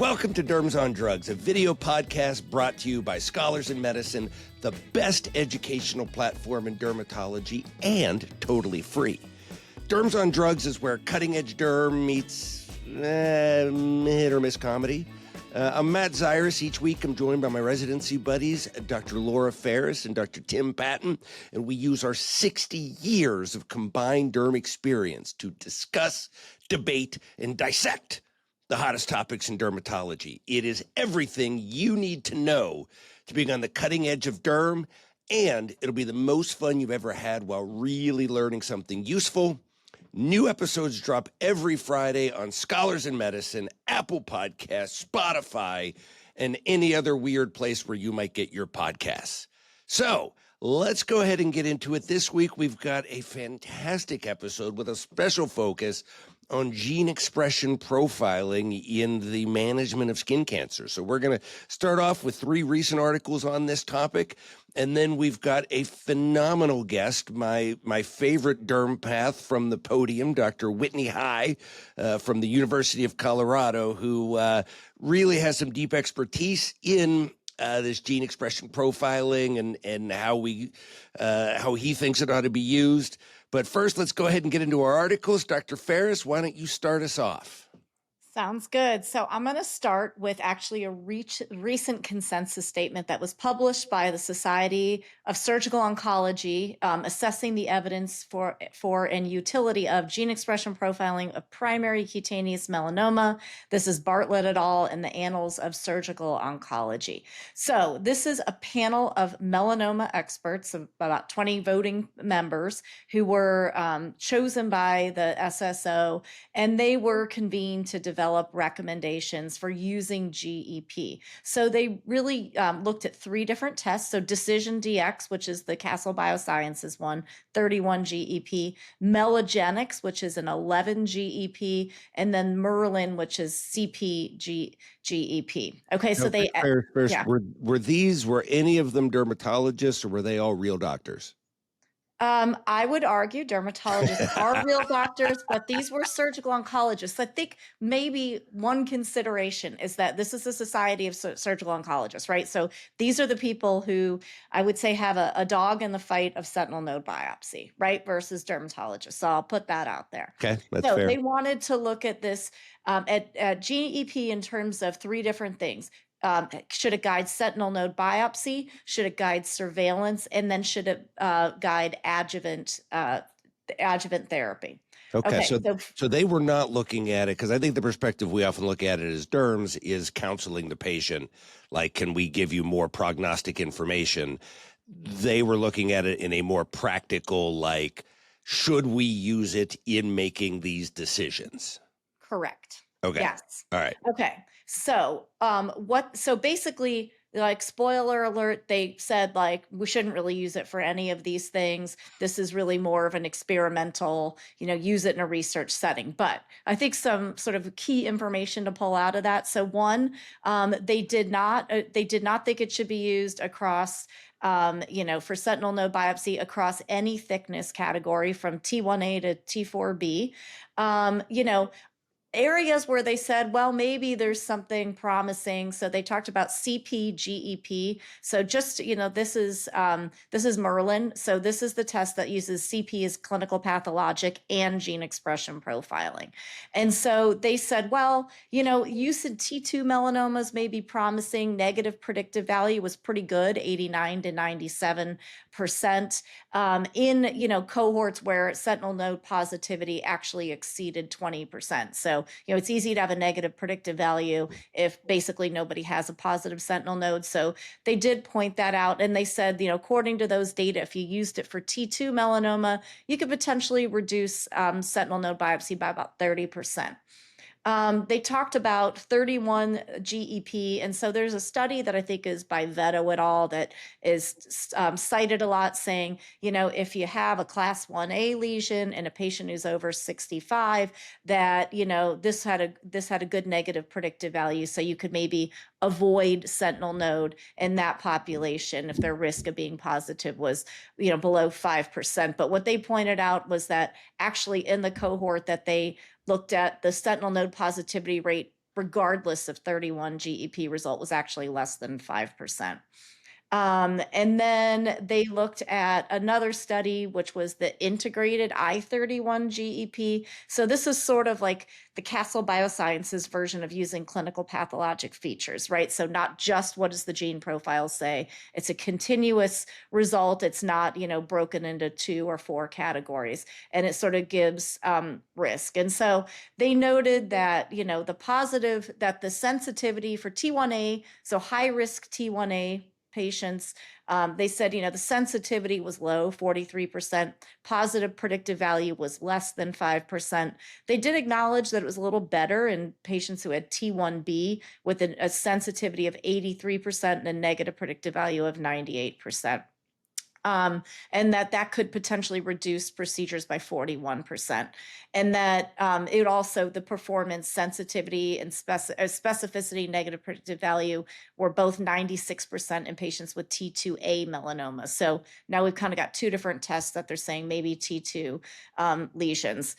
Welcome to Derms on Drugs, a video podcast brought to you by Scholars in Medicine, the best educational platform in dermatology, and totally free. Derms on Drugs is where cutting-edge derm meets hit-or-miss comedy. I'm Matt Zyrus. Each week I'm joined by my residency buddies, Dr. Laura Ferris and Dr. Tim Patton, and we use our 60 years of combined derm experience to discuss, debate, and dissect the hottest topics in dermatology. It is everything you need to know to be on the cutting edge of derm, and it'll be the most fun you've ever had while really learning something useful. New episodes drop every Friday on Scholars in Medicine, Apple Podcasts, Spotify, and any other weird place where you might get your podcasts. So let's go ahead and get into it. This week, we've got a fantastic episode with a special focus on gene expression profiling in the management of skin cancer. So we're going to start off with 3 recent articles on this topic, and then we've got a phenomenal guest, my favorite derm path from the podium, Dr. Whitney High from the University of Colorado, who really has some deep expertise in this gene expression profiling and how he thinks it ought to be used. But first, let's go ahead and get into our articles. Dr. Ferris, why don't you start us off? Sounds good. So I'm going to start with actually a recent consensus statement that was published by the Society of Surgical Oncology, assessing the evidence for and utility of gene expression profiling of primary cutaneous melanoma. This is Bartlett et al. In the Annals of Surgical Oncology. So this is a panel of melanoma experts, of about 20 voting members, who were chosen by the SSO, and they were convened to develop recommendations for using GEP. So they really looked at 3 different tests. So Decision DX, which is the Castle Biosciences one, 31 GEP, Melagenics, which is an 11 GEP, and then Merlin, which is CP GEP. Okay, so they first, yeah. Were any of them dermatologists, or were they all real doctors? I would argue dermatologists are real doctors, but these were surgical oncologists. I think maybe one consideration is that this is a society of surgical oncologists, right? So these are the people who I would say have a dog in the fight of sentinel node biopsy, right? Versus dermatologists. So I'll put that out there. Okay, that's fair. So they wanted to look at this at GEP in terms of 3 different things. Should it guide sentinel node biopsy? Should it guide surveillance? And then should it guide adjuvant therapy? Okay, so they were not looking at it, because I think the perspective we often look at it as derms is counseling the patient. Like, can we give you more prognostic information? They were looking at it in a more practical, like, should we use it in making these decisions? Correct. Okay. Yes. All right. Okay. So, so basically, like, spoiler alert, they said, like, we shouldn't really use it for any of these things. This is really more of an experimental, use it in a research setting. But I think some sort of key information to pull out of that. So one, they did not think it should be used across, for sentinel node biopsy across any thickness category from T1A to T4B. Areas where they said, well, maybe there's something promising. So they talked about CP-GEP. So just, this is Merlin. So this is the test that uses CP as clinical pathologic and gene expression profiling. And so they said, well, use in T2 melanomas may be promising. Negative predictive value was pretty good, 89 to 97%. In, cohorts where sentinel node positivity actually exceeded 20%. So, it's easy to have a negative predictive value if basically nobody has a positive sentinel node. So they did point that out. And they said, according to those data, if you used it for T2 melanoma, you could potentially reduce sentinel node biopsy by about 30%. They talked about 31 GEP. And so there's a study that I think is by Veto et al. That is cited a lot, saying, if you have a class 1A lesion in a patient who's over 65, that, this had a good negative predictive value. So you could maybe avoid sentinel node in that population if their risk of being positive was, below 5%. But what they pointed out was that actually in the cohort that they looked at, the sentinel node positivity rate regardless of 31 GEP result, was actually less than 5%. And then they looked at another study, which was the integrated I-31 GEP. So this is sort of like the Castle Biosciences version of using clinical pathologic features, right? So not just what does the gene profile say, it's a continuous result. It's not, broken into 2 or 4 categories, and it sort of gives risk. And so they noted that, that the sensitivity for T1A, so high risk T1A patients, they said, the sensitivity was low, 43%. Positive predictive value was less than 5%. They did acknowledge that it was a little better in patients who had T1B with a sensitivity of 83% and a negative predictive value of 98%. And that could potentially reduce procedures by 41%. And that it also, the performance, sensitivity, and specificity, negative predictive value were both 96% in patients with T2A melanoma. So now we've kind of got 2 different tests that they're saying maybe T2 lesions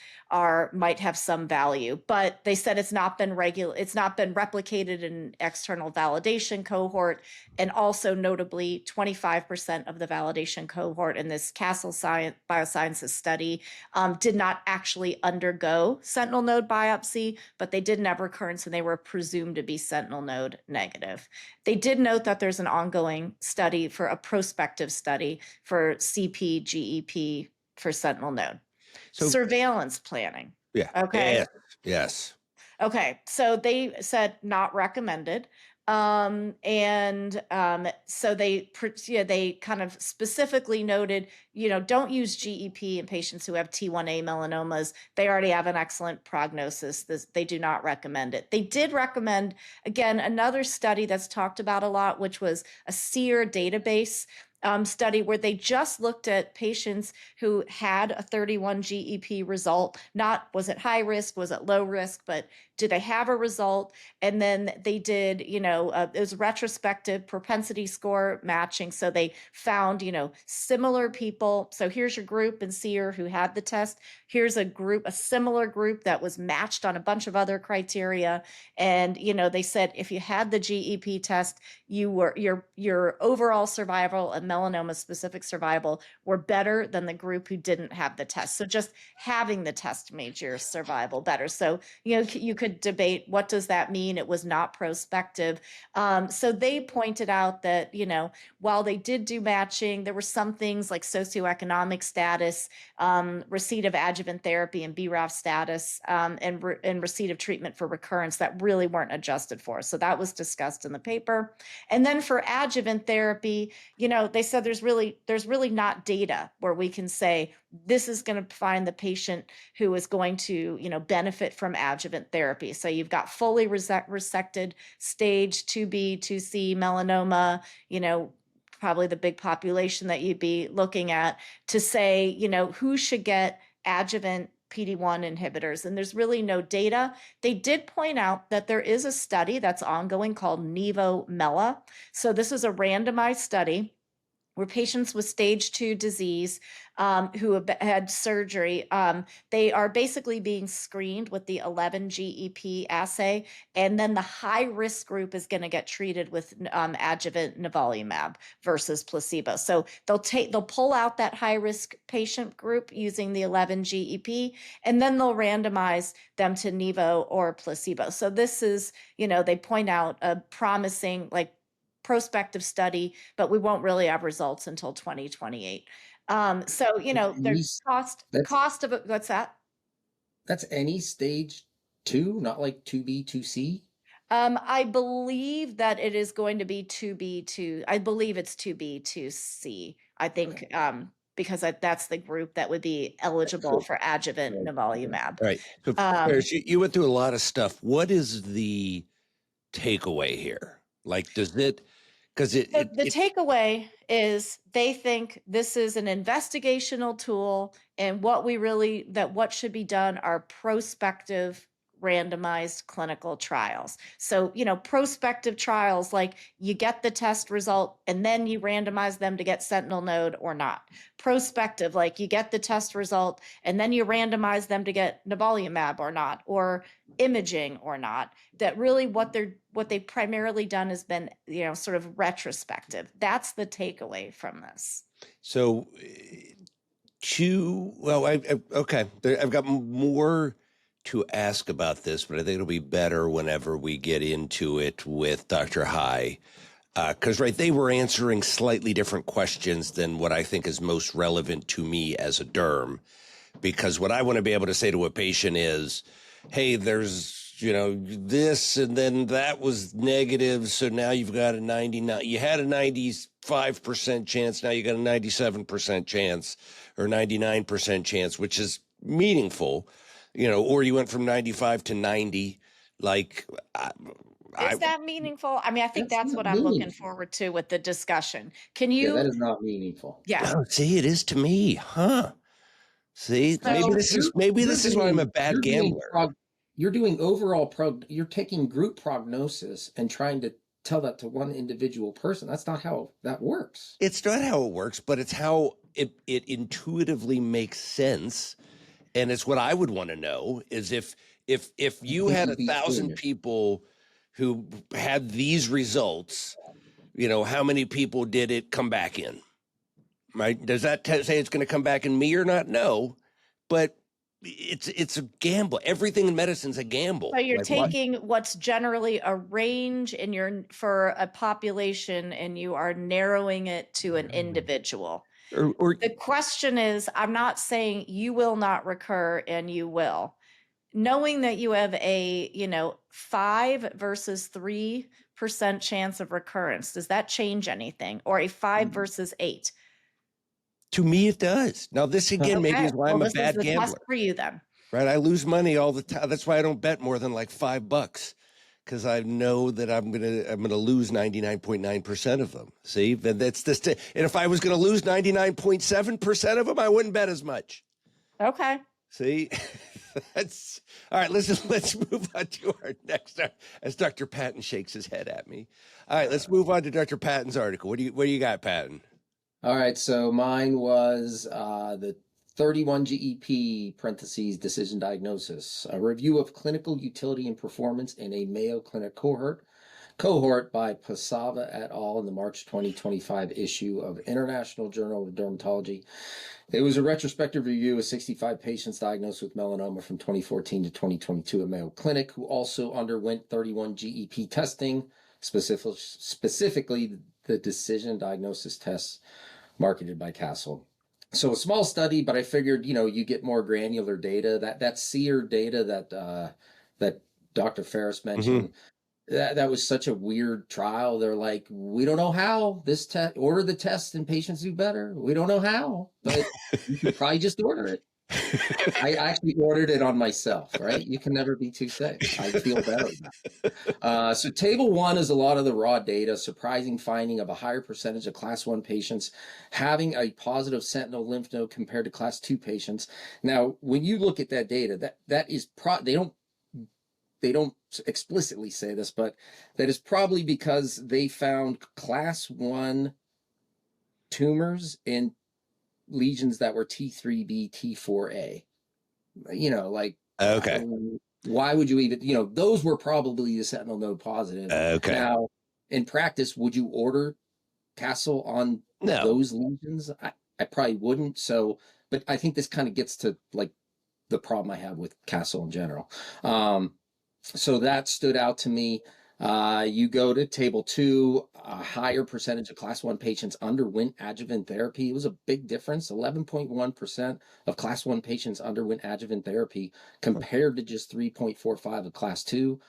might have some value. But they said it's not been replicated in external validation cohort. And also notably, 25% of the validation cohort in this Castle Biosciences study did not actually undergo sentinel node biopsy, but they did have recurrence and they were presumed to be sentinel node negative. They did note that there's an ongoing study for a prospective study for CP-GEP for sentinel node. So surveillance planning. yeah. Okay. Yes. Okay, so they said not recommended. So they kind of specifically noted, don't use GEP in patients who have T1A melanomas. They already have an excellent prognosis. They do not recommend it. They did recommend, again, another study that's talked about a lot, which was a SEER database study where they just looked at patients who had a 31 GEP result. Not was it high risk, was it low risk, but did they have a result? And then they did, it was retrospective propensity score matching. So they found, similar people. So here's your group in SEER who had the test. Here's a similar group that was matched on a bunch of other criteria. And, they said if you had the GEP test, your overall survival and melanoma specific survival were better than the group who didn't have the test. So just having the test made your survival better. So, you could debate what does that mean? It was not prospective. So they pointed out that, while they did do matching, there were some things like socioeconomic status, receipt of adjuvant therapy and BRAF status, and receipt of treatment for recurrence that really weren't adjusted for. So that was discussed in the paper. And then for adjuvant therapy, they said there's really not data where we can say this is going to find the patient who is going to, benefit from adjuvant therapy. So you've got fully resected stage 2B, 2C melanoma, probably the big population that you'd be looking at to say, who should get adjuvant PD-1 inhibitors. And there's really no data. They did point out that there is a study that's ongoing called NEVO-MELA. So this is a randomized study where patients with stage 2 disease who have had surgery, they are basically being screened with the 11 GEP assay, and then the high-risk group is going to get treated with adjuvant nivolumab versus placebo. So they'll pull out that high-risk patient group using the 11 GEP, and then they'll randomize them to Nivo or placebo. So this is, they point out a promising, prospective study, but we won't really have results until 2028. There's cost of it. What's that? That's any stage 2, not like 2B, 2C? I believe that it is going to be 2B, I believe it's 2B, 2C. I think, because that's the group that would be eligible for adjuvant nivolumab. Right. So Clarice, you went through a lot of stuff. What is the takeaway here? Does it, because the takeaway is they think this is an investigational tool, and what should be done are prospective randomized clinical trials. So, prospective trials, like you get the test result and then you randomize them to get sentinel node or not. Prospective, like you get the test result and then you randomize them to get nivolumab or not, or imaging or not, that really what they've primarily done has been, sort of retrospective. That's the takeaway from this. So, okay, I've got more to ask about this, but I think it'll be better whenever we get into it with Dr. High. Because, right, they were answering slightly different questions than what I think is most relevant to me as a derm. Because what I want to be able to say to a patient is, hey, there's, this, and then that was negative. So now you've got a 99, you had a 95% chance. Now you got a 97% chance or 99% chance, which is meaningful, or you went from 95 to 90. Like, Is that meaningful? I mean, I think that's not what I'm looking meaningful. forward to with the discussion. Can Yeah, you? that is not meaningful. Yeah. oh, see, it is to me, huh? See, maybe So this is why I'm a bad gambler. You're doing you're taking group prognosis and trying to tell that to one individual person. That's not how that works. It's not how it works, but it's how it intuitively makes sense. And it's what I would want to know is if you had 1,000 people who had these results, how many people did it come back in? Right? Does that say it's going to come back in me or not? No, but it's a gamble. Everything in medicine's a gamble. So you're Like, taking what's generally a range for a population, and you are narrowing it to an individual. or The question is, I'm not saying you will not recur, and you will. Knowing that you have a 5 versus 3% chance of recurrence, does that change anything? Or a 5 versus 8? to me, it does. Now, this again maybe Okay. is why Well, I'm a this is bad the test gambler. for you then. Right? I lose money all the time. That's why I don't bet more than like $5 because I know that I'm gonna lose 99.9% of them. See, that's this. And if I was gonna lose 99.7% of them, I wouldn't bet as much. Okay. See, that's all right. Let's move on to our next. As Dr. Patton shakes his head at me. All right, let's move on to Dr. Patton's article. What do you got, Patton? All right, so mine was the 31 GEP parentheses decision diagnosis, a review of clinical utility and performance in a Mayo Clinic cohort by Pasava et al. In the March 2025 issue of International Journal of Dermatology. It was a retrospective review of 65 patients diagnosed with melanoma from 2014 to 2022 at Mayo Clinic who also underwent 31 GEP testing, specifically the decision diagnosis tests marketed by Castle. So a small study, but I figured, you get more granular data. That SEER data that Dr. Ferris mentioned, that was such a weird trial. They're like, we don't know how this order the test and patients do better. We don't know how, but you could probably just order it. I actually ordered it on myself, right? You can never be too safe. I feel better now. So table 1 is a lot of the raw data, surprising finding of a higher percentage of class 1 patients having a positive sentinel lymph node compared to class 2 patients. Now, when you look at that data, that is they don't explicitly say this, but that is probably because they found class 1 tumors in lesions that were T3B, T4A. Okay. Why would you even, those were probably the sentinel node positive. Okay. Now, in practice, would you order Castle on those lesions? I probably wouldn't. So, but I think this kind of gets to like the problem I have with Castle in general. So that stood out to me. You go to table 2, a higher percentage of class 1 patients underwent adjuvant therapy. It was a big difference. 11.1% of class 1 patients underwent adjuvant therapy compared to just 3.45 of class 2.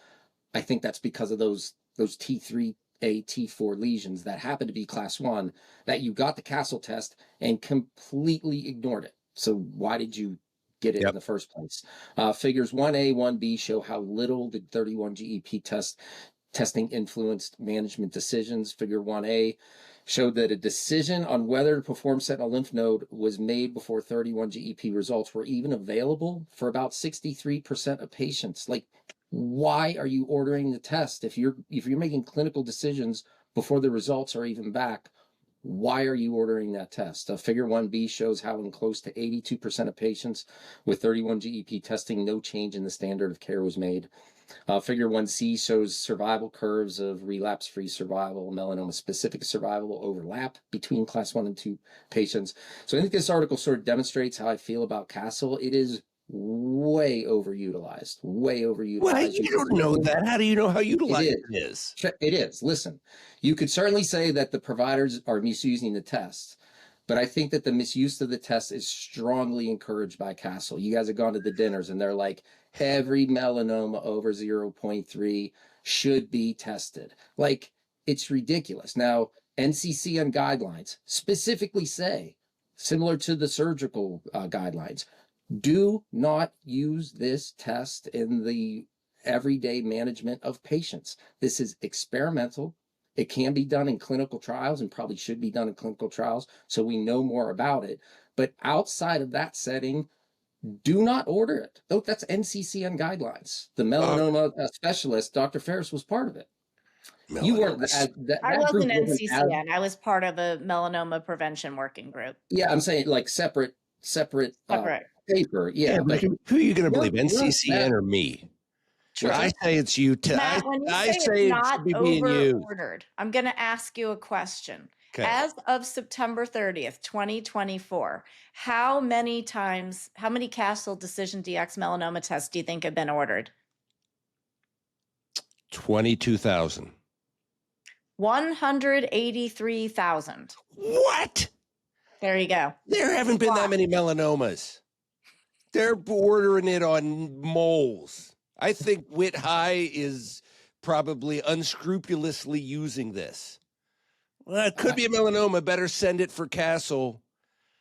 I think that's because of those T3A, T4 lesions that happen to be class 1 that you got the Castle test and completely ignored it. So why did you get it in the first place? Figures 1A, 1B show how little the 31 GEP testing influenced management decisions. Figure 1A showed that a decision on whether to perform sentinel lymph node was made before 31 GEP results were even available for about 63% of patients. Like, why are you ordering the test if you're making clinical decisions before the results are even back? why are you ordering that test? Figure 1B shows how in close to 82% of patients with 31 GEP testing, no change in the standard of care was made. Figure 1C shows survival curves of relapse-free survival, melanoma-specific survival overlap between class 1 and 2 patients. So I think this article sort of demonstrates how I feel about Castle. It is way overutilized, way overutilized. Well, you don't know that. How do you know how utilized it is? It is. Listen, you could certainly say that the providers are misusing the test, but I think that the misuse of the test is strongly encouraged by Castle. You guys have gone to the dinners and they're like, every melanoma over 0.3 should be tested. Like, it's ridiculous. Now, NCCN guidelines specifically say, similar to the surgical guidelines, do not use this test in the everyday management of patients. This is experimental. It can be done in clinical trials and probably should be done in clinical trials so we know more about it. But outside of that setting, do not order it. Oh, that's NCCN guidelines. The melanoma specialist, Dr. Ferris, was part of it. Melanoma. You weren't. I wasn't NCCN. I was part of a melanoma prevention working group. Yeah, I'm saying like separate paper. Yeah, but who are you going to believe, NCCN or me? True. Well, I say it's you. Matt, when you I say it's not being over-ordered, I'm going to ask you a question. Okay. As of September 30th, 2024, how many Castle Decision DX melanoma tests do you think have been ordered? 22,000. 183,000. What? There you go. There haven't been that many melanomas. They're ordering it on moles. I think Whitney High is probably unscrupulously using this. Well, it could be a melanoma. Better send it for Castle.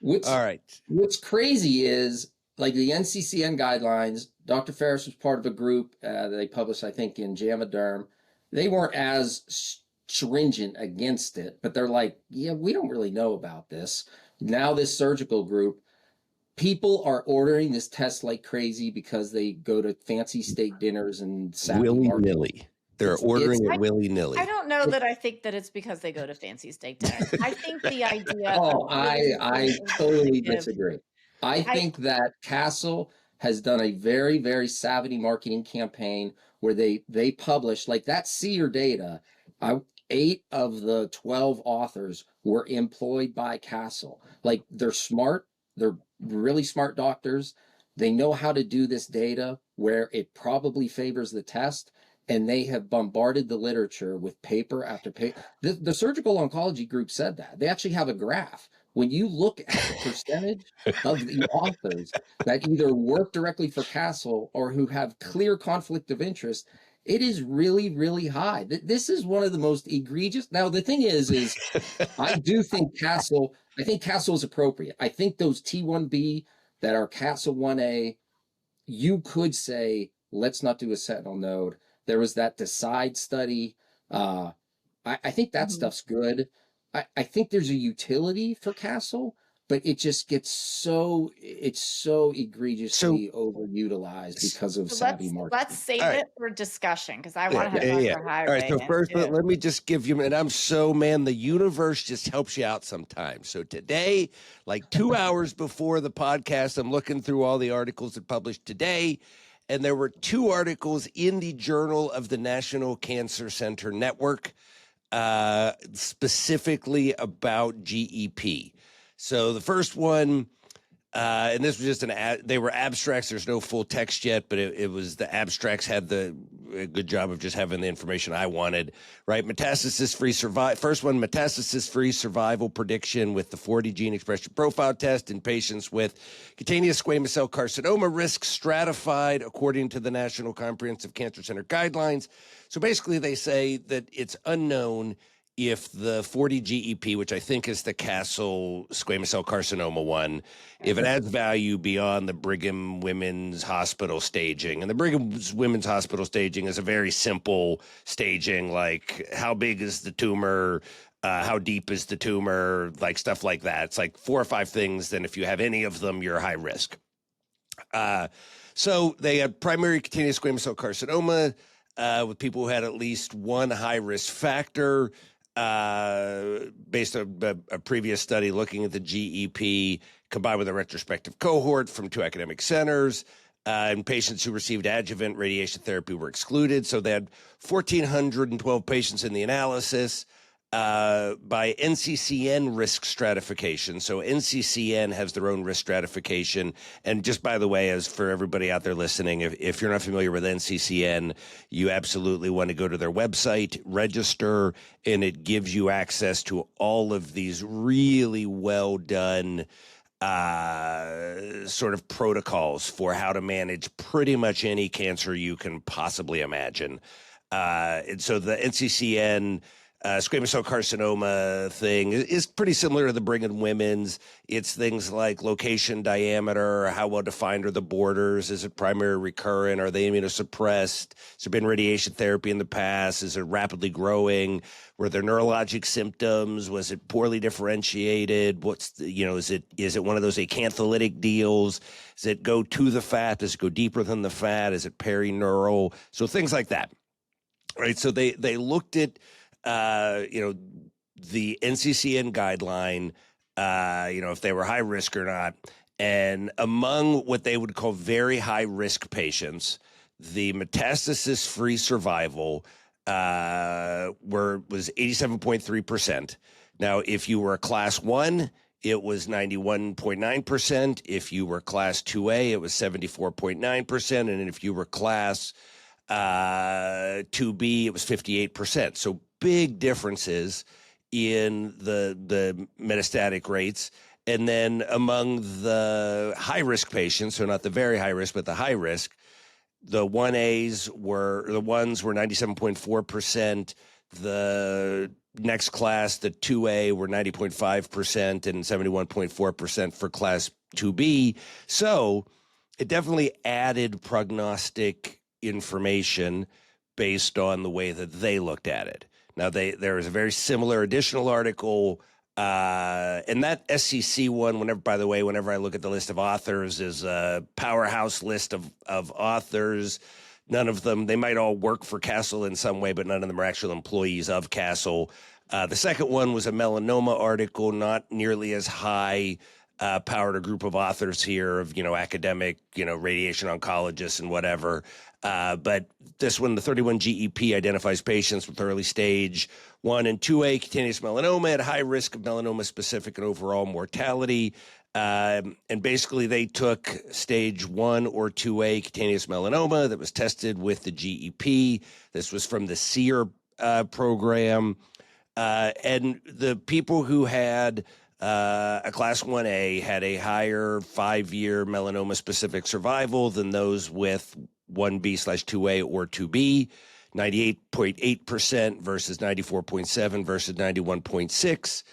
All right. What's crazy is, like, the NCCN guidelines, Dr. Ferris was part of a group that they published, I think, in JAMA Derm. They weren't as stringent against it, but they're like, yeah, we don't really know about this. Now this surgical group, people are ordering this test like crazy because they go to fancy steak dinners and willy-nilly. They're ordering it willy-nilly. I don't know that I think that it's because they go to fancy steak dinners. I think the idea. I totally disagree. I think that Castle has done a very, very savvy marketing campaign where they publish, like, that SEER data. 8 of the 12 authors were employed by Castle. Like, they're smart. They're really smart doctors. They know how to do this data where it probably favors the test, and they have bombarded the literature with paper after paper. The surgical oncology group said that. They actually have a graph. When you look at the percentage of the authors that either work directly for Castle or who have clear conflict of interest, it is really, really high. This is one of the most egregious. Now, the thing is I do think Castle is appropriate. I think those T1B that are Castle 1A, you could say, let's not do a sentinel node. There was that DECIDE study. I think that stuff's good. I think there's a utility for Castle, but it just gets so egregiously overutilized because of savvy marketing. Let's save it for discussion because I want to have Dr. High. All right, so first, let me just give you, and I'm the universe just helps you out sometimes. So today, like 2 hours before the podcast, I'm looking through all the articles that published today, and there were 2 articles in the Journal of the National Cancer Center Network, specifically about GEP. So the first one, and this was just they were abstracts. There's no full text yet, but it was the abstracts had a good job of just having the information I wanted, right? Metastasis-free first one, metastasis-free survival prediction with the 40 gene expression profile test in patients with cutaneous squamous cell carcinoma, risk stratified according to the National Comprehensive Cancer Center guidelines. So basically they say that it's unknown if the 40 GEP, which I think is the Castle squamous cell carcinoma one, if it adds value beyond the Brigham Women's Hospital staging. And the Brigham Women's Hospital staging is a very simple staging, like how big is the tumor, how deep is the tumor, like stuff like that. It's like 4 or 5 things. Then if you have any of them, you're high risk. So they had primary cutaneous squamous cell carcinoma with people who had at least one high risk factor. based on a previous study looking at the GEP combined with a retrospective cohort from 2 academic centers. And patients who received adjuvant radiation therapy were excluded. So they had 1,412 patients in the analysis by NCCN risk stratification. So NCCN has their own risk stratification. And just by the way, as for everybody out there listening, if you're not familiar with NCCN, you absolutely want to go to their website, register, and it gives you access to all of these really well done sort of protocols for how to manage pretty much any cancer you can possibly imagine. And so the NCCN squamous cell carcinoma thing is pretty similar to the Brigham Women's. It's things like location, diameter, how well defined are the borders, is it primary recurrent, are they immunosuppressed, has there been radiation therapy in the past, is it rapidly growing, were there neurologic symptoms, was it poorly differentiated, what's the, is it one of those acantholytic deals, does it go to the fat, does it go deeper than the fat, is it perineural, so things like that, right? So they looked at the NCCN guideline, if they were high risk or not. And among what they would call very high risk patients, the metastasis-free survival was 87.3%. Now, if you were a class 1, it was 91.9%. If you were class 2A, it was 74.9%. And if you were class 2B, it was 58%. So big differences in the metastatic rates. And then among the high-risk patients, so not the very high risk, but the high risk, the 1As were 97.4%. The next class, the 2A, were 90.5% and 71.4% for class 2B. So it definitely added prognostic information based on the way that they looked at it. Now, there is a very similar additional article, and that SCC one, whenever I look at the list of authors, is a powerhouse list of authors. None of them, they might all work for Castle in some way, but none of them are actual employees of Castle. The second one was a melanoma article, not nearly as high powered a group of authors here of, academic, radiation oncologists and whatever. But this one, the 31 GEP, identifies patients with early stage 1 and 2A cutaneous melanoma at high risk of melanoma-specific and overall mortality. And basically, they took stage 1 or 2A cutaneous melanoma that was tested with the GEP. This was from the SEER program. And the people who had a class 1A had a higher 5-year melanoma-specific survival than those with 1B/2A or 2B, 98.8% versus 94.7 versus 91.6.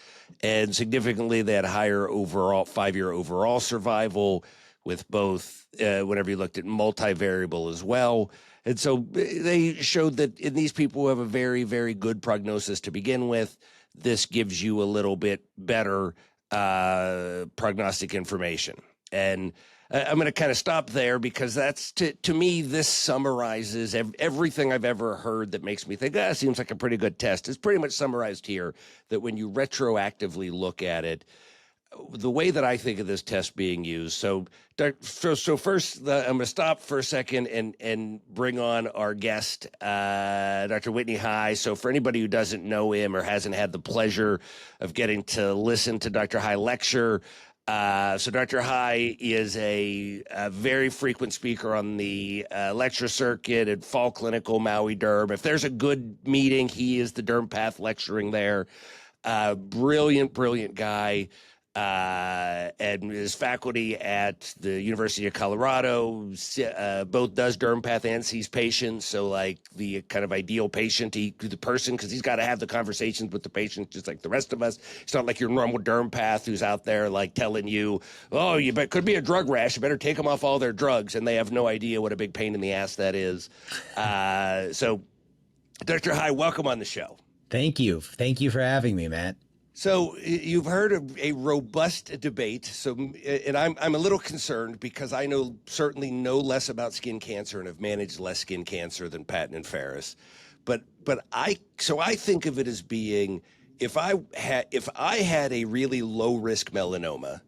And significantly, they had higher overall 5-year overall survival with both, whenever you looked at multivariable as well. And so they showed that in these people who have a very, very good prognosis to begin with, this gives you a little bit better prognostic information. And I'm going to kind of stop there because that's, to me, this summarizes everything I've ever heard that makes me think, seems like a pretty good test. It's pretty much summarized here, that when you retroactively look at it, the way that I think of this test being used. So first, I'm going to stop for a second and bring on our guest, Dr. Whitney High. So for anybody who doesn't know him or hasn't had the pleasure of getting to listen to Dr. High lecture, so Dr. High is a very frequent speaker on the lecture circuit at Fall Clinical, Maui Derm. If there's a good meeting, he is the derm path lecturing there. Brilliant guy. And is faculty at the University of Colorado, both does derm path and sees patients. So like the kind of ideal patient, the person, because he's got to have the conversations with the patient just like the rest of us. It's not like your normal derm path who's out there like telling you, oh, could be a drug rash, you better take them off all their drugs, and they have no idea what a big pain in the ass that is. So Dr. High, welcome on the show. Thank you for having me, Matt. So you've heard of a robust debate. So, and I'm a little concerned because I certainly know less about skin cancer and have managed less skin cancer than Patton and Ferris. But I think of it as being, if I had a really low risk melanoma,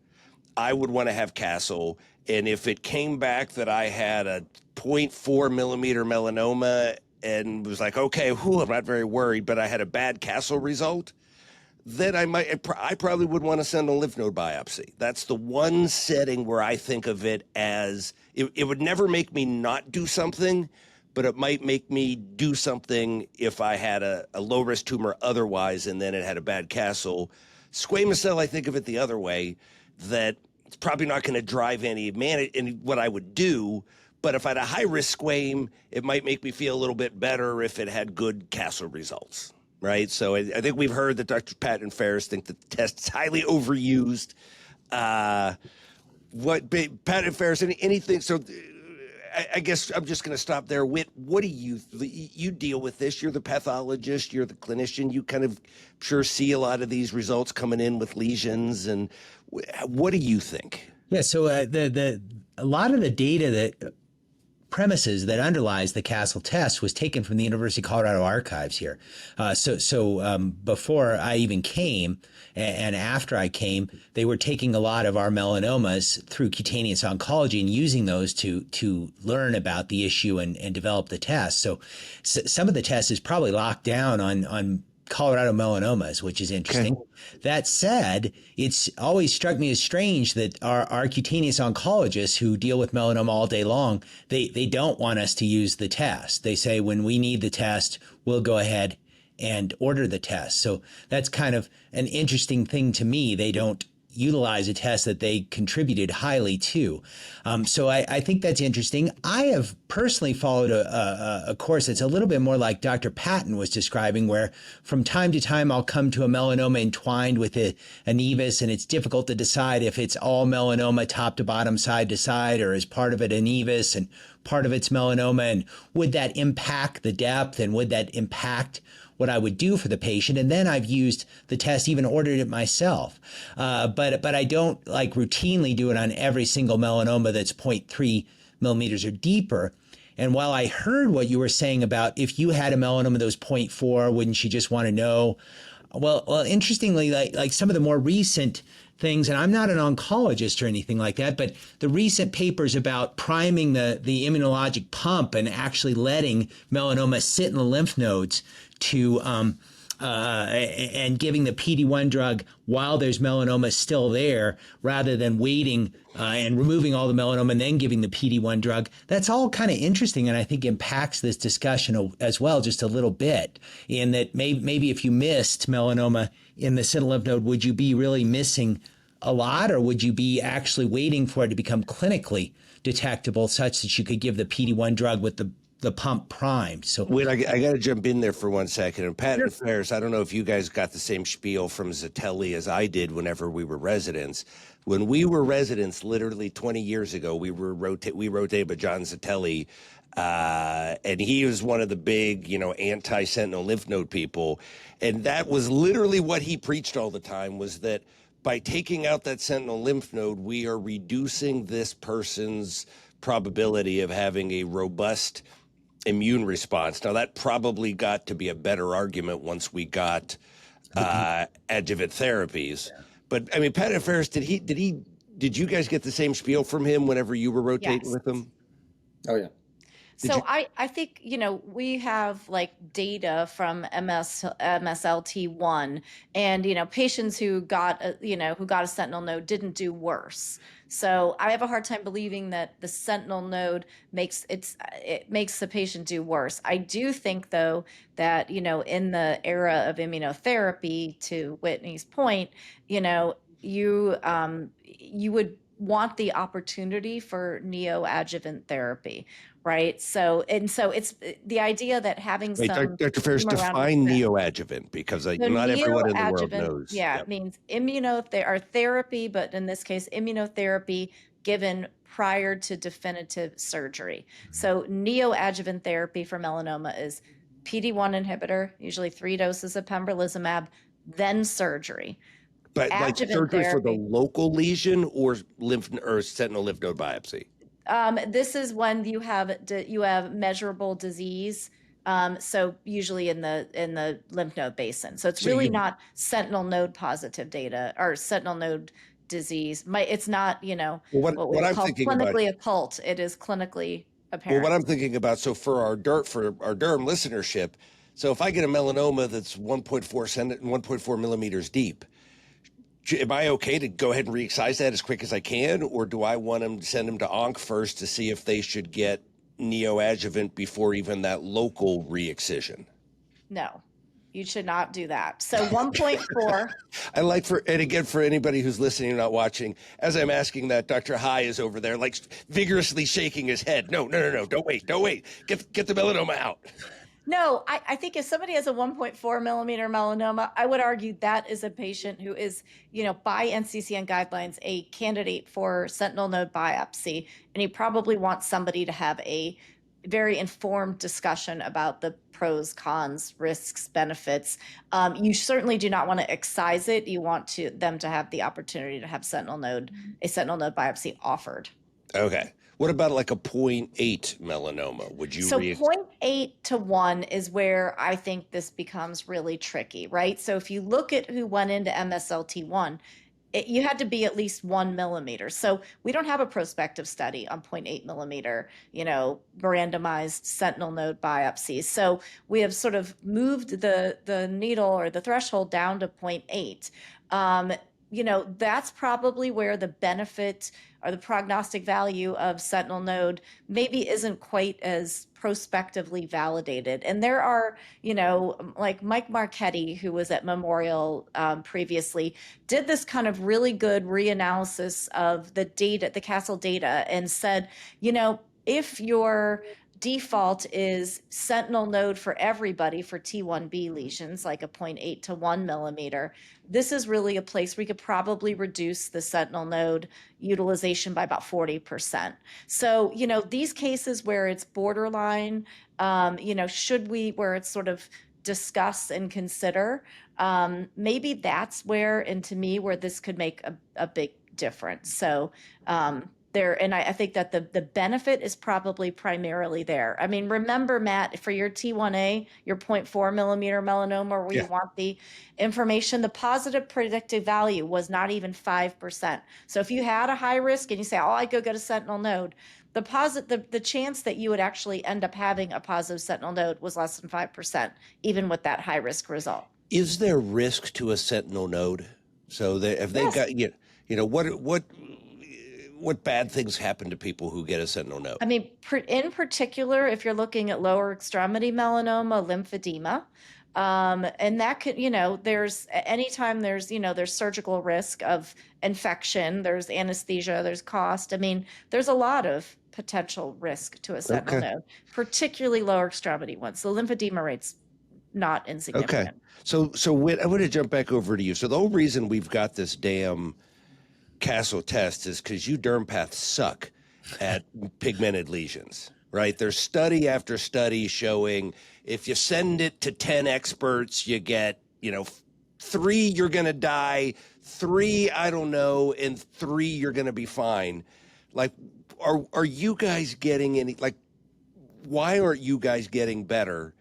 I would want to have Castle. And if it came back that I had a 0.4 millimeter melanoma and was like, okay, I'm not very worried, but I had a bad Castle result, then I probably would want to send a lymph node biopsy. That's the one setting where I think of it as, it would never make me not do something, but it might make me do something if I had a low risk tumor otherwise, and then it had a bad Castle. Squamous cell, I think of it the other way, that it's probably not going to drive any in what I would do. But if I had a high risk squame, it might make me feel a little bit better if it had good Castle results. Right. So I think we've heard that Dr. Patton and Ferris think that the test is highly overused. Patton and Ferris, anything? So I guess I'm just going to stop there. Whit, what do you deal with this? You're the pathologist, you're the clinician. You kind of sure see a lot of these results coming in with lesions. And what do you think? Yeah. So a lot of the data that premises that underlies the Castle test was taken from the University of Colorado archives here. So before I even came and after I came, they were taking a lot of our melanomas through Cutaneous Oncology and using those to learn about the issue and develop the test. So some of the test is probably locked down on Colorado melanomas, which is interesting. Okay. That said, it's always struck me as strange that our cutaneous oncologists who deal with melanoma all day long, they don't want us to use the test. They say when we need the test, we'll go ahead and order the test. So that's kind of an interesting thing to me. They don't utilize a test that they contributed highly to. So I think that's interesting. I have personally followed a course that's a little bit more like Dr. Patton was describing, where from time to time I'll come to a melanoma entwined with a nevus, and it's difficult to decide if it's all melanoma top to bottom, side to side, or is part of it a nevus and part of it's melanoma, and would that impact the depth, and would that impact what I would do for the patient. And then I've used the test, even ordered it myself. But I don't routinely do it on every single melanoma that's 0.3 millimeters or deeper. And while I heard what you were saying about if you had a melanoma that was 0.4, wouldn't you just want to know? Well, interestingly, like some of the more recent things, and I'm not an oncologist or anything like that, but the recent papers about priming the immunologic pump and actually letting melanoma sit in the lymph nodes to and giving the PD-1 drug while there's melanoma still there, rather than waiting and removing all the melanoma and then giving the PD-1 drug. That's all kind of interesting, and I think impacts this discussion as well just a little bit, in that maybe if you missed melanoma in the sentinel lymph node, would you be really missing a lot, or would you be actually waiting for it to become clinically detectable such that you could give the PD-1 drug with the pump primed? So wait, I got to jump in there for 1 second. And Pat and Ferris, I don't know if you guys got the same spiel from Zitelli as I did whenever we were residents. When we were residents, literally 20 years ago, we rotated with John Zitelli, and he was one of the big, anti-sentinel lymph node people. And that was literally what he preached all the time, was that by taking out that sentinel lymph node, we are reducing this person's probability of having a robust immune response. Now, that probably got to be a better argument once we got adjuvant therapies. Yeah. But I mean, Pat and Ferris, did you guys get the same spiel from him whenever you were rotating with him? Oh yeah. So I think, we have data from MSLT1, and, patients who got a sentinel node didn't do worse. So I have a hard time believing that the sentinel node makes the patient do worse. I do think, though, that, in the era of immunotherapy, to Whitney's point, you would want the opportunity for neoadjuvant therapy, right? So it's the idea that having Dr. Ferris, define neoadjuvant, because not everyone in the world knows. Yeah, it means therapy, but in this case, immunotherapy given prior to definitive surgery. So neoadjuvant therapy for melanoma is PD-1 inhibitor, usually 3 doses of pembrolizumab, then surgery. But surgery therapy for the local lesion or sentinel lymph node biopsy? This is when you have measurable disease So usually in the lymph node basin. So it's really not sentinel node positive data or sentinel node disease. It's not, what we call clinically occult. It is clinically apparent. Well, what I'm thinking about, so for our derm listenership, so if I get a melanoma that's 1.4 millimeters deep, am I okay to go ahead and re-excise that as quick as I can, or do I want to send them to Onc first to see if they should get neoadjuvant before even that local re-excision? No, you should not do that. So 1.4. I like and again, for anybody who's listening or not watching, as I'm asking that, Dr. High is over there, like vigorously shaking his head. No, don't wait. Get the melanoma out. No, I think if somebody has a 1.4 millimeter melanoma, I would argue that is a patient who is, by NCCN guidelines, a candidate for sentinel node biopsy. And you probably want somebody to have a very informed discussion about the pros, cons, risks, benefits. You certainly do not want to excise it. You want them to have the opportunity to have a sentinel node biopsy offered. Okay. What about like a 0.8 melanoma? Would you? So 0.8 to 1 is where I think this becomes really tricky, right? So if you look at who went into MSLT1, you had to be at least 1 millimeter. So we don't have a prospective study on 0.8 millimeter, randomized sentinel node biopsies. So we have sort of moved the needle or the threshold down to 0.8. That's probably where the benefit or the prognostic value of sentinel node maybe isn't quite as prospectively validated. And there are, like Mike Marchetti, who was at Memorial previously, did this kind of really good reanalysis of the data, the Castle data, and said, if your default is sentinel node for everybody for T1B lesions, like a 0.8 to 1 millimeter, this is really a place where we could probably reduce the sentinel node utilization by about 40%. So, these cases where it's borderline, where it's sort of discuss and consider, maybe that's where this could make a big difference. So, and I think that the benefit is probably primarily there. I mean, remember, Matt, for your T1A, your 0.4 millimeter melanoma, where you want the information, the positive predictive value was not even 5%. So if you had a high risk and you say, I go get a sentinel node, the chance that you would actually end up having a positive sentinel node was less than 5%, even with that high risk result. Is there risk to a sentinel node? So if they got, what bad things happen to people who get a sentinel node? I mean, in particular, if you're looking at lower extremity melanoma, lymphedema, and that could, there's anytime there's surgical risk of infection, there's anesthesia, there's cost. I mean, there's a lot of potential risk to a sentinel node, particularly lower extremity ones. The lymphedema rate's not insignificant. Okay. So Whit, I want to jump back over to you. So the whole reason we've got this damn Castle test is because you dermpaths suck at pigmented lesions, right? There's study after study showing if you send it to 10 experts, you get, 3, you're going to die, 3, I don't know, and 3, you're going to be fine. Like, are you guys getting any, like, why aren't you guys getting better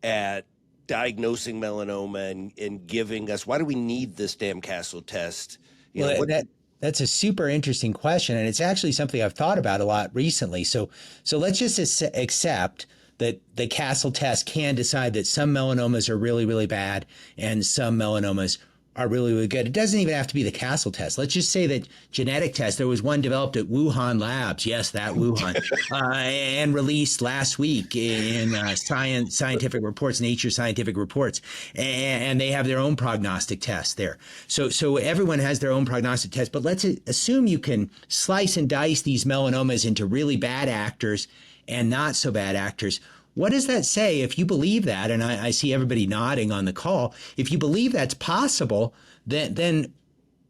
at diagnosing melanoma and giving us, why do we need this damn Castle test? That's a super interesting question, and it's actually something I've thought about a lot recently. So let's just accept that the Castle test can decide that some melanomas are really, really bad and some melanomas are really, really good. It doesn't even have to be the Castle test. Let's just say that genetic test, there was one developed at Wuhan Labs, yes, that Wuhan, and released last week in Scientific Reports, Nature Scientific Reports, and they have their own prognostic test there. So everyone has their own prognostic test, but let's assume you can slice and dice these melanomas into really bad actors and not so bad actors. What does that say if you believe that? And I see everybody nodding on the call. If you believe that's possible, then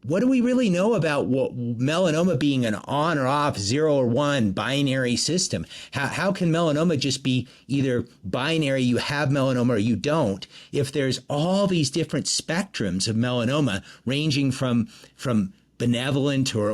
what do we really know about what melanoma being an on or off, 0 or 1 binary system? How can melanoma just be either binary, you have melanoma or you don't, if there's all these different spectrums of melanoma ranging from benevolent or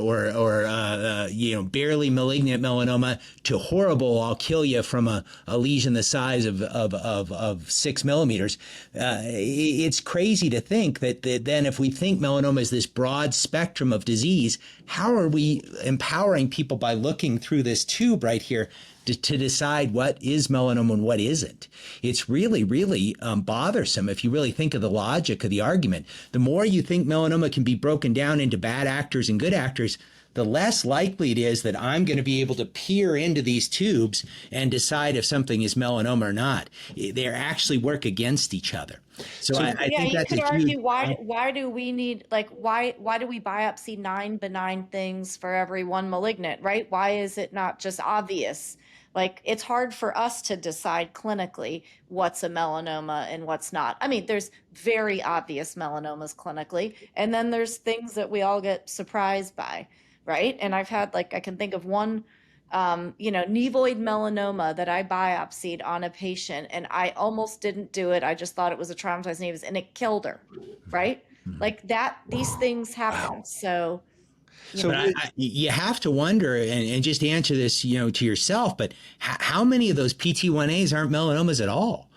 barely malignant melanoma to horrible, I'll kill you from a lesion the size of 6 millimeters. It's crazy to think that then if we think melanoma is this broad spectrum of disease, how are we empowering people by looking through this tube right here to decide what is melanoma and what isn't? It's really, really bothersome if you really think of the logic of the argument. The more you think melanoma can be broken down into bad actors and good actors, the less likely it is that I'm going to be able to peer into these tubes and decide if something is melanoma or not. They actually work against each other. So I think that's you could argue huge, why do we need, like, why do we biopsy 9 benign things for every 1 malignant, right? Why is it not just obvious? Like, it's hard for us to decide clinically what's a melanoma and what's not. I mean, there's very obvious melanomas clinically, and then there's things that we all get surprised by, right? And I've had, like, I can think of one, nevoid melanoma that I biopsied on a patient, and I almost didn't do it. I just thought it was a traumatized nevus, and it killed her, right? Like that, these things happen. So you have to wonder, and just answer this, to yourself, but how many of those PT1As aren't melanomas at all?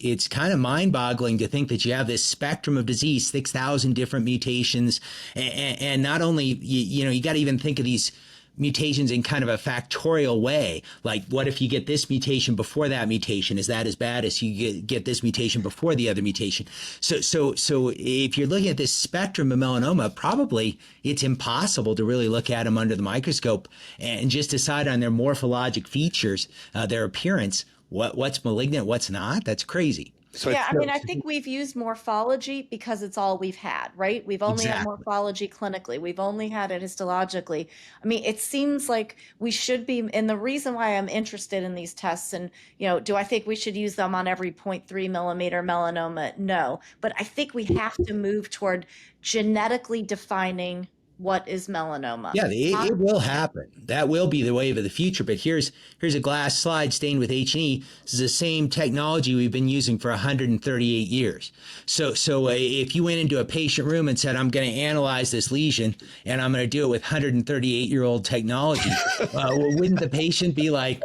It's kind of mind-boggling to think that you have this spectrum of disease, 6,000 different mutations, and not only, you got to even think of these mutations in kind of a factorial way. Like, what if you get this mutation before that mutation? Is that as bad as you get this mutation before the other mutation? So if you're looking at this spectrum of melanoma, probably it's impossible to really look at them under the microscope and just decide on their morphologic features, their appearance, what's malignant, what's not. That's crazy. So yeah, I mean, I think we've used morphology because it's all we've had, right? We've only had morphology clinically. We've only had it histologically. I mean, it seems like we should be, and the reason why I'm interested in these tests, and, do I think we should use them on every 0.3 millimeter melanoma? No, but I think we have to move toward genetically defining what is melanoma. Yeah, it will happen. That will be the wave of the future. But here's a glass slide stained with H&E. This is the same technology we've been using for 138 years. So if you went into a patient room and said, I'm going to analyze this lesion and I'm going to do it with 138-year-old technology, wouldn't the patient be like,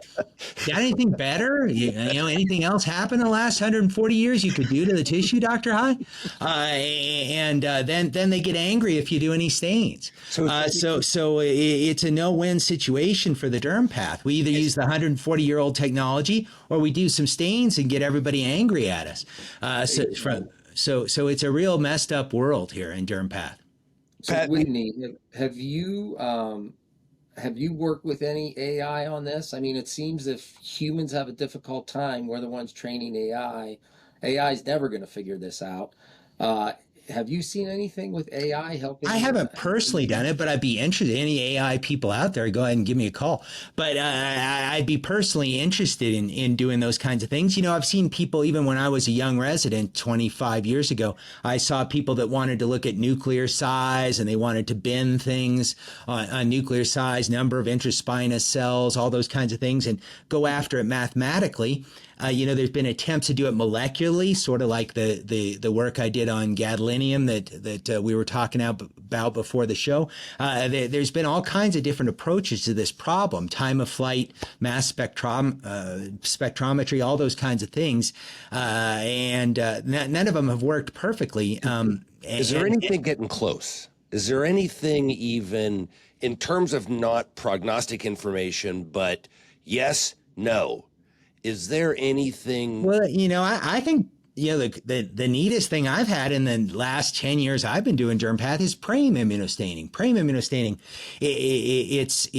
got anything better? Anything else happen in the last 140 years you could do to the tissue, Dr. High? Then they get angry if you do any stains. So it's a no-win situation for the derm path. We either use the 140-year-old technology, or we do some stains and get everybody angry at us. So it's a real messed up world here in derm path. So Whitney, have you worked with any AI on this? I mean, it seems if humans have a difficult time, we're the ones training AI. AI is never going to figure this out. Have you seen anything with AI helping? I haven't personally done it, but I'd be interested. Any AI people out there, go ahead and give me a call. But I'd be personally interested in doing those kinds of things. I've seen people, even when I was a young resident 25 years ago, I saw people that wanted to look at nuclear size, and they wanted to bin things on nuclear size, number of intraspinous cells, all those kinds of things, and go after it mathematically. There's been attempts to do it molecularly, sort of like the work I did on gadolinium that we were talking about before the show. There's been all kinds of different approaches to this problem: time of flight, mass spectrometry, all those kinds of things, and none of them have worked perfectly. Is there anything getting close? Is there anything even in terms of not prognostic information, but yes, no? Is there anything? Well, I think, the neatest thing I've had in the last 10 years I've been doing derm path is PRAME immunostaining. PRAME immunostaining, it's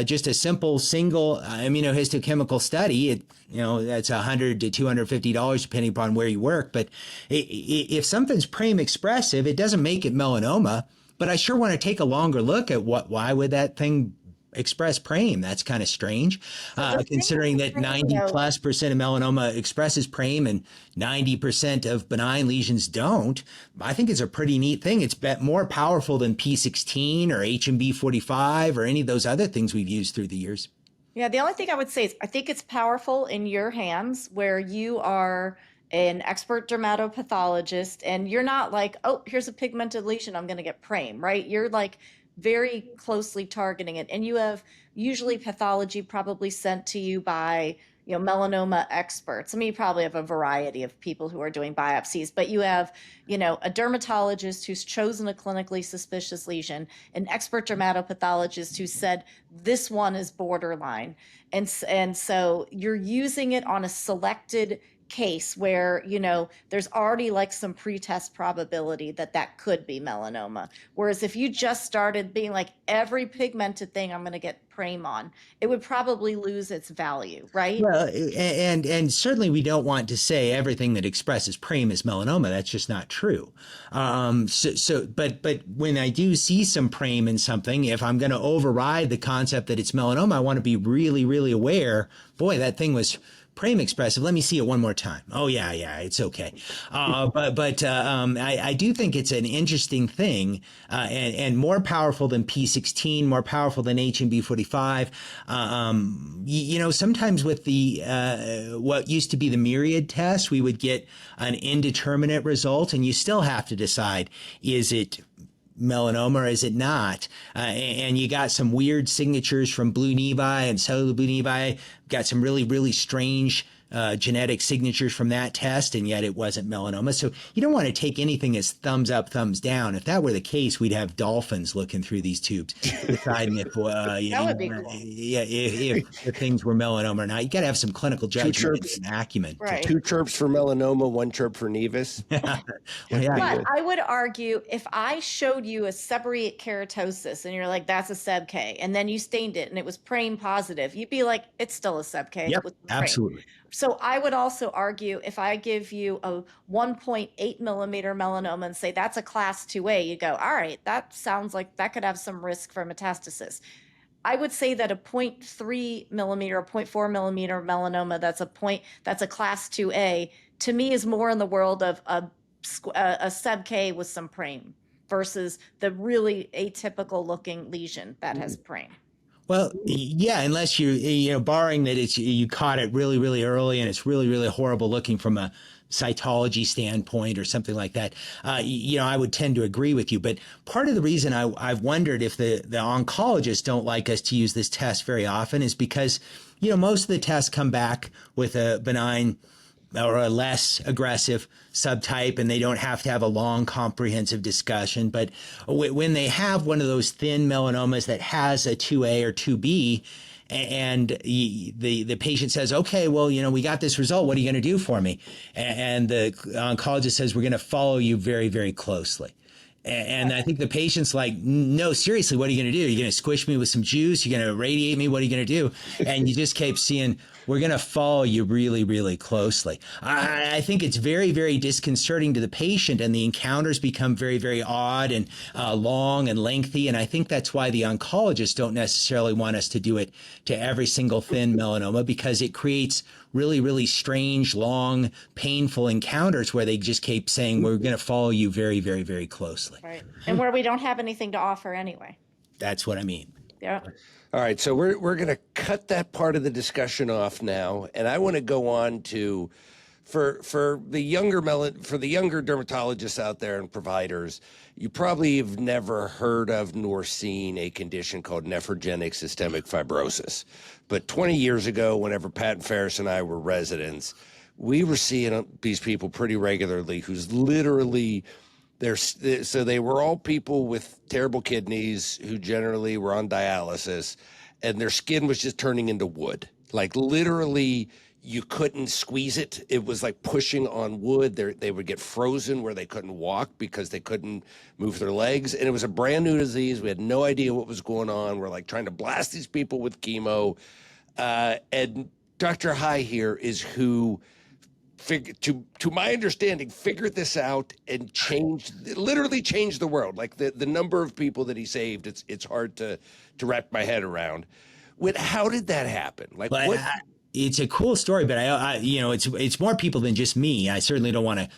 just a simple single immunohistochemical study. That's $100 to $250 depending upon where you work. But if something's PRAME expressive, it doesn't make it melanoma. But I sure want to take a longer look at why would that thing express PRAME? That's kind of strange, considering that 90+% of melanoma expresses PRAME and 90% of benign lesions don't. I think it's a pretty neat thing. It's more powerful than P16 or HMB45 or any of those other things we've used through the years. Yeah, the only thing I would say is I think it's powerful in your hands where you are an expert dermatopathologist, and you're not like, oh, here's a pigmented lesion, I'm going to get PRAME, right? You're like very closely targeting it. And you have usually pathology probably sent to you by, melanoma experts. I mean, you probably have a variety of people who are doing biopsies, but you have, a dermatologist who's chosen a clinically suspicious lesion, an expert dermatopathologist who said this one is borderline. And so you're using it on a selected case where, there's already like some pretest probability that that could be melanoma. Whereas if you just started being like every pigmented thing I'm going to get PRAME on, it would probably lose its value, right? Well, and certainly we don't want to say everything that expresses PRAME is melanoma. That's just not true. But when I do see some PRAME in something, if I'm going to override the concept that it's melanoma, I want to be really, really aware. Boy, that thing was PRAME expressive. Let me see it one more time. Oh yeah, it's okay. I do think it's an interesting thing, and more powerful than P16, more powerful than HMB45. Sometimes with the what used to be the myriad test, we would get an indeterminate result, and you still have to decide, is it melanoma or is it not? And you got some weird signatures from blue nevi and cellular blue nevi, got some really, really strange genetic signatures from that test, and yet it wasn't melanoma. So you don't want to take anything as thumbs up, thumbs down. If that were the case, we'd have dolphins looking through these tubes, deciding if that would be cool. if things were melanoma or not. You got to have some clinical judgment and acumen. Right. 2 chirps for melanoma, 1 chirp for nevus. But I would argue if I showed you a seborrheic keratosis and you're like, that's a SEB-K, and then you stained it and it was PRAME positive, you'd be like, it's still a SEB-K. Yep, absolutely. So I would also argue if I give you a 1.8 millimeter melanoma and say that's a class 2A, you go, all right, that sounds like that could have some risk for metastasis. I would say that a 0.3 millimeter, 0.4 millimeter melanoma, that's a class 2A, to me is more in the world of a SEB-K with some PRAME versus the really atypical looking lesion that has PRAME. Well, yeah, unless barring that you caught it really, really early and it's really, really horrible looking from a cytology standpoint or something like that, I would tend to agree with you. But part of the reason I've wondered if the oncologists don't like us to use this test very often is because, most of the tests come back with a benign or a less aggressive subtype, and they don't have to have a long, comprehensive discussion. But when they have one of those thin melanomas that has a 2A or 2B, and the patient says, okay, well, we got this result. What are you going to do for me? And the oncologist says, we're going to follow you very, very closely. And I think the patient's like, no, seriously, what are you going to do? You're going to squish me with some juice? You're going to irradiate me? What are you going to do? And you just keep seeing, we're going to follow you really, really closely. I think it's very, very disconcerting to the patient, and the encounters become very, very odd and long and lengthy. And I think that's why the oncologists don't necessarily want us to do it to every single thin melanoma, because it creates really, really strange, long, painful encounters where they just keep saying, we're going to follow you very, very, very closely. Right. And where we don't have anything to offer anyway. That's what I mean. Yeah. All right, so we're going to cut that part of the discussion off now, and I want to go on to for the younger dermatologists out there and providers. You probably have never heard of nor seen a condition called nephrogenic systemic fibrosis. But 20 years ago, whenever Pat and Ferris and I were residents, we were seeing these people pretty regularly who's literally so they were all people with terrible kidneys who generally were on dialysis, and their skin was just turning into wood. Like literally, you couldn't squeeze it. It was like pushing on wood. They would get frozen where they couldn't walk because they couldn't move their legs. And it was a brand new disease. We had no idea what was going on. We're like trying to blast these people with chemo. And Dr. High here is who, to my understanding, figured this out and literally changed the world. Like the number of people that he saved, it's hard to wrap my head around. How did that happen? Like what? it's a cool story, but I you know, it's more people than just me. I certainly don't want to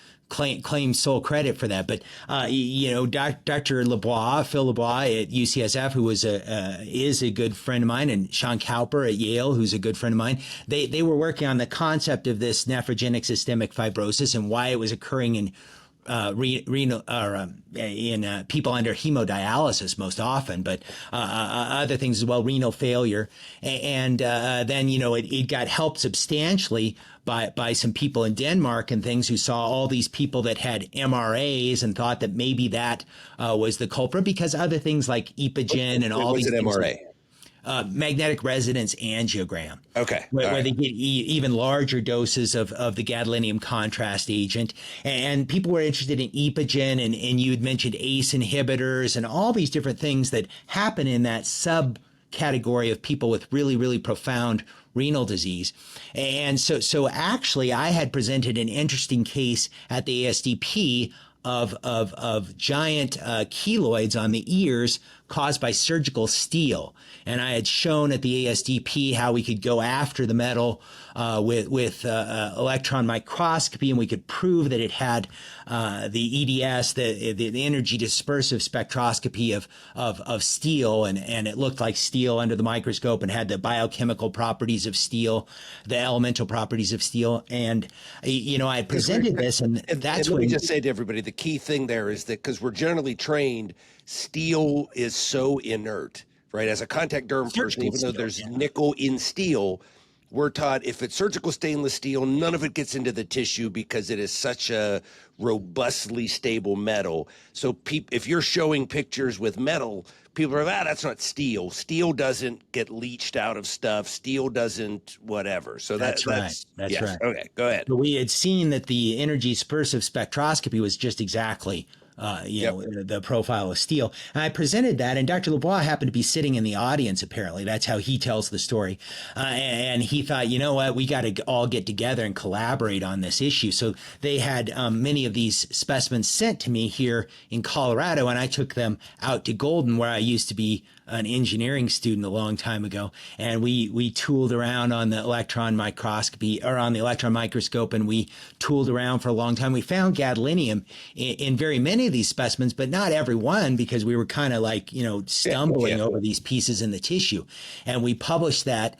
claim sole credit for that, but you know, Dr. LeBois, Phil LeBois at UCSF, who was is a good friend of mine, and Sean Cowper at Yale, who's a good friend of mine. They were working on the concept of this nephrogenic systemic fibrosis and why it was occurring in renal in people under hemodialysis most often, but other things as well, renal failure, and then you know it got helped substantially by some people in Denmark and things who saw all these people that had MRAs and thought that maybe that was the culprit, because other things like Epogen and all What's these an things. MRA? Magnetic resonance angiogram. Okay. Where they get even larger doses of the gadolinium contrast agent. And people were interested in Epogen, and you had mentioned ACE inhibitors and all these different things that happen in that subcategory of people with really, really profound renal disease. And so actually I had presented an interesting case at the ASDP of giant keloids on the ears caused by surgical steel. And I had shown at the ASDP how we could go after the metal with electron microscopy, and we could prove that it had the EDS, the energy dispersive spectroscopy of steel, and it looked like steel under the microscope and had the biochemical properties of steel, the elemental properties of steel. And you know, I presented this, and that's let what me just say to everybody, the key thing there is that because we're generally trained, steel is so inert, right? As a contact derm person, even though there's nickel in steel, we're taught if it's surgical stainless steel, none of it gets into the tissue because it is such a robustly stable metal. So if you're showing pictures with metal, people are like, that's not steel. Steel doesn't get leached out of stuff. Steel doesn't whatever. So that's right. That's yes. right. Okay, go ahead. But we had seen that the energy dispersive spectroscopy was just exactly you know, the profile of steel. And I presented that, and Dr. LeBois happened to be sitting in the audience, apparently. That's how he tells the story. And he thought, you know what, we got to all get together and collaborate on this issue. So they had many of these specimens sent to me here in Colorado, and I took them out to Golden, where I used to be an engineering student a long time ago. And we tooled around on the electron microscopy, or on the electron microscope, and we tooled around for a long time. We found gadolinium in very many of these specimens, but not every one, because we were kind of like, you know, stumbling over these pieces in the tissue. And we published that.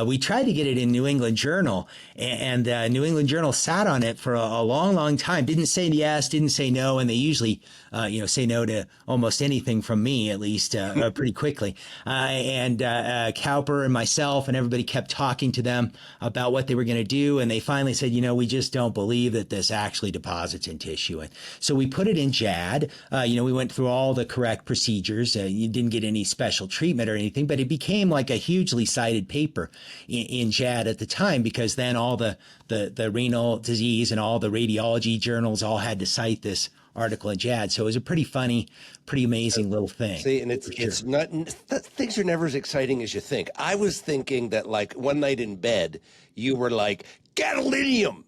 We tried to get it in New England Journal, and New England Journal sat on it for a long, long time. Didn't say yes, didn't say no, and they usually, you know, say no to almost anything from me, at least pretty quickly. And Cowper and myself and everybody kept talking to them about what they were going to do, and they finally said, you know, we just don't believe that this actually deposits in tissue. And so we put it in JAD. You know, we went through all the correct procedures. You didn't get any special treatment or anything, but it became like a hugely cited paper in JAD at the time, because then all the renal disease and all the radiology journals all had to cite this article in JAD. So it was a pretty funny, pretty amazing little thing. See, and it's not, things are never as exciting as you think. I was thinking that, like, one night in bed, you were like, gadolinium.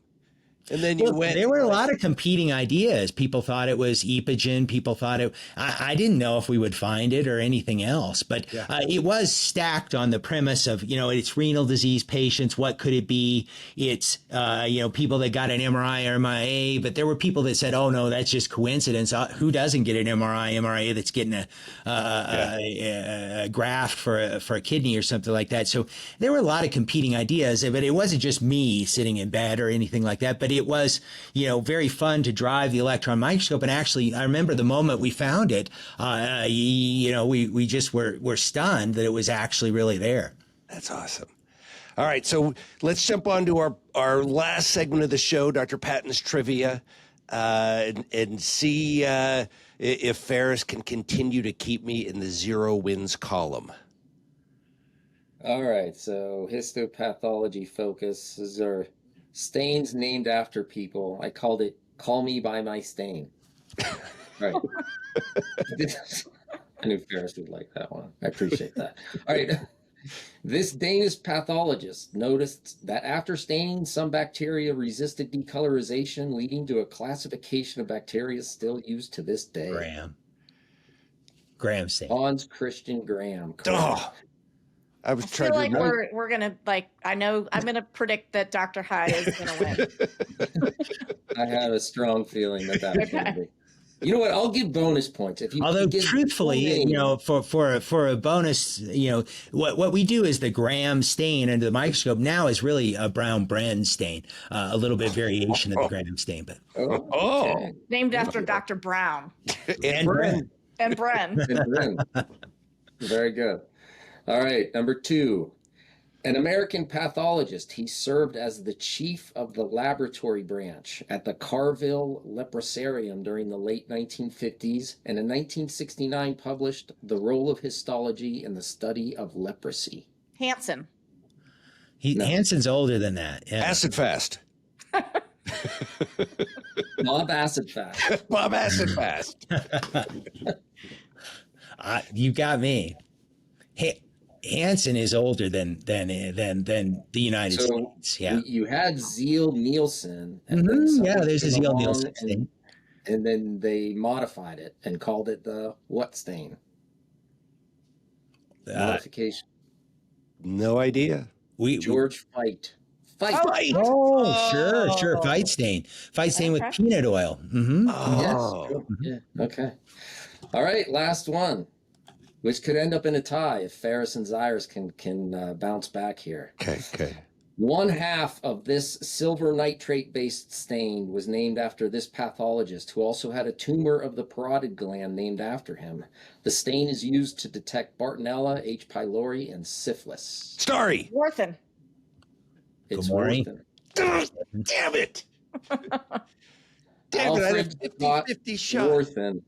And then you went. There were a lot of competing ideas. People thought it was Epogen. People thought it. I didn't know if we would find it or anything else, but it was stacked on the premise of, you know, it's renal disease patients. What could it be? It's you know, people that got an MRI or MIA, but there were people that said, oh no, that's just coincidence. Who doesn't get an MRA that's getting a graft for a kidney or something like that? So there were a lot of competing ideas, but it wasn't just me sitting in bed or anything like that. But it was, you know, very fun to drive the electron microscope. And actually, I remember the moment we found it, you know, we just were stunned that it was actually really there. That's awesome. All right, so let's jump on to our last segment of the show, Dr. Patton's Trivia, and see if Ferris can continue to keep me in the 0 wins column. All right, so histopathology focuses are stains named after people. I called it "Call Me by My Stain." Right. I knew Ferris would like that one. I appreciate that. All right. This Danish pathologist noticed that after staining, some bacteria resisted decolorization, leading to a classification of bacteria still used to this day. Graham stain. Hans Christian Graham. Oh, I was I trying feel to like remember. we're gonna I'm gonna predict that Dr. High is gonna win. I have a strong feeling that was going to Okay. be. You know what? I'll give bonus points if you Although can give truthfully, full you know, name. for a bonus, you know, what we do is the Gram stain under the microscope now is really a brown Bren stain, a little bit variation of the Gram stain, but Oh, Oh, okay. Named after Dr. Brown and Bren. Bren. and Bren. And then, very good. All right, number 2. An American pathologist, he served as the chief of the laboratory branch at the Carville Leprosarium during the late 1950s, and in 1969 published The Role of Histology in the Study of Leprosy. Hansen. No. Hansen's older than that. Yeah. Acid Fast. Bob Acid Fast. Bob Acid Fast. You got me. Hansen is older than the United States. Yeah. You had Zeal Nielsen. And Mm-hmm. then Yeah, there's a came Zeal along Nielsen stain. and then they modified it and called it the what stain? Modification. No idea. George Fight. Fight. Oh, sure. Fight stain with Okay. peanut oil. Mm-hmm. Oh. Yes. Yeah. Okay. All right. Last one, which could end up in a tie if Ferris and Zyrus can bounce back here. Okay. 1/2 of this silver nitrate-based stain was named after this pathologist, who also had a tumor of the parotid gland named after him. The stain is used to detect Bartonella, H. pylori, and syphilis. Starry. Worthen. It's Gomorrah. Worthen. Damn it. Damn it. I Alfred had Scott 50 shot. Worthen.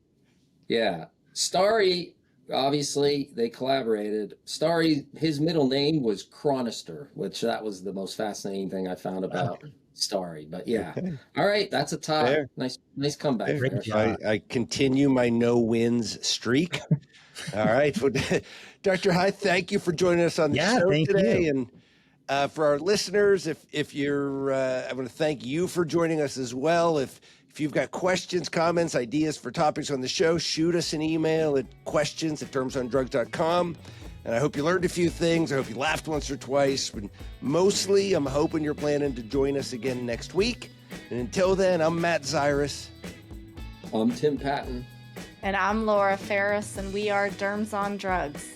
Yeah. Starry, obviously, they collaborated. Starry, his middle name was Chronister, which that was the most fascinating thing I found about Starry. But yeah. Okay. All right, that's a tie. Fair. Nice comeback. Fair. Ferris. I continue my no wins streak. All right. Well, Dr. High, thank you for joining us on the show thank today. you. And for our listeners, if you're, I want to thank you for joining us as well. If you've got questions, comments, ideas for topics on the show, shoot us an email at questions@dermsondrugs.com. And I hope you learned a few things. I hope you laughed once or twice. But mostly, I'm hoping you're planning to join us again next week. And until then, I'm Matt Zyrus. I'm Tim Patton. And I'm Laura Ferris, and we are Derms on Drugs.